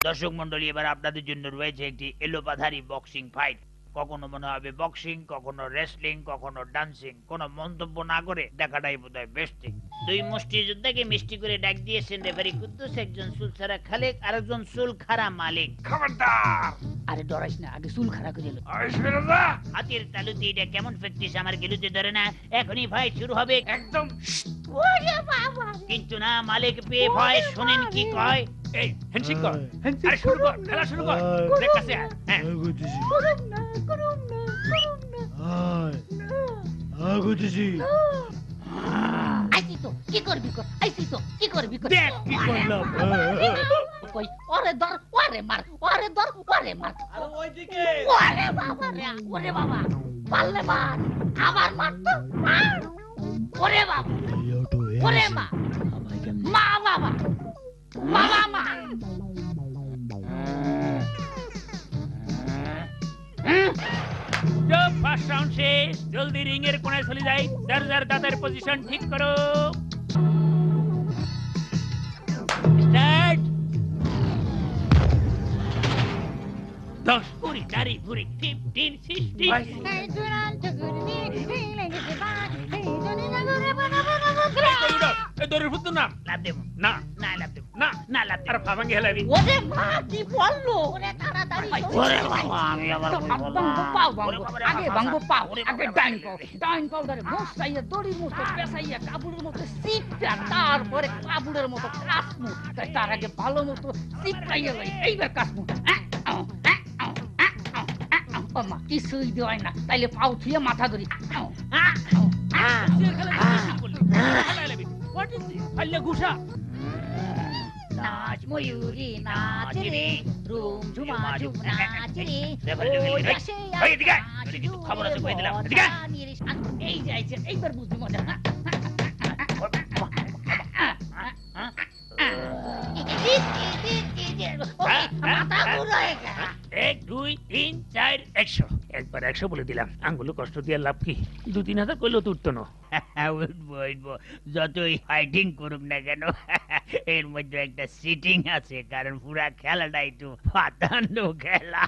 দর্শক মন্ডলী, এবার আপনাদের জন্য রয়েছে একটি এলোপাথারি বক্সিং ফাইট। কখনো মনে হবে বক্সিং, কখনো রেসলিং, কখনো ডান্সিং। কোনো মন্তব্য না করে দেখাটাই বোধহয় বেস্ট। দুই মুষ্টিযোদ্ধাকে মিষ্টি করে ডাক দিয়েছেন রেফারি কুদ্দুস, একজন সুলছাড়া খালেক, আরেকজন চুল খাড়া মালিক। খবরদার! আরে ডরাইস না, আগে চুল খাড়া করে লো। আইসবেরাদা! হাতের তালুতে এটা কেমন প্র্যাকটিস, আমার গেলুতে ধরে না। এখনই ফাইট শুরু হবে। একদম ওরে বাবা, কিন্তু না, মালিক পেয়ে ভয়। শোনেন কি কয়। এই হ্যান্ডশেক কর। আরে শুরু কর, খেলা শুরু কর। দেখ কাছে আয়। হ্যাঁ। করুম না, করুম না, করুম না। আইছি তো, কি করবি কর, আইছি তো, কি করবি কর। দেখ কি করলাম। কই, ওরে ধর, ওরে মার, ওরে ধর, ওরে মার। আর ওইদিকে ওরে বাবা রে, ওরে বাবা, পারলে মার, আবার মার তো, মার। ওরে বাবা, ওরে মা, মা বাবা, বাবা মা। জব ফার্স্ট রাউন্ড শেষ। জলদি রিং এর কোণায় চলে যাই। যার যার দাঁতের পজিশন ঠিক করো। স্টার্ট। 10 20 30 40 15 16। দৌড়ের ফুট না। লাভ দেব না না, লাভ দেব না না, লাভ দেব। আর ফাবাঙ্গে হেলাবি। ওরে মা, কি বললো? ওরে তাড়াতাড়ি। ওরে বাবা, আমি আবার ভাঙবো পাও, ভাঙবো। আগে ভাঙবো পাও, আগে ডাইন পাও। ডাইন পাও ধরে মশাইয়া দড়ির মতো পেঁচাইয়া কাবুলের মতো সিটটা, তারপরে কাবুলের মতো কাসমু। তার আগে ভালো মতো সিটটাইয়া লই, এইবার কাসমু। মা কিছুই দেওয়াই না, তাইলে পাও থুয়ে মাথা ধরি। What is this? আল্লাহ গুসা। নাচ ময়ূরী নাচ রে, রুম ঝুমা ঝুম নাচ রে। ওই এদিকে আয়, তোরে কিন্তু খবর আছে কই দিলাম। এদিকে আয়। এই যাইছে, এইবার বুঝবি মজা। মাথা ঘুরো একা। 1 2 3 4 100। একবার 100 বলে দিলাম। আঙ্গুলে কষ্ট দিয়ে লাভ কি? 2-3 হাজার কইলেও তো উঠতো না। উঠবো যতই ফাইটিং করুক না কেন, এর মধ্যে একটা সিটিং আছে, কারণ পুরা খেলাটাই তো ফাটানো খেলা।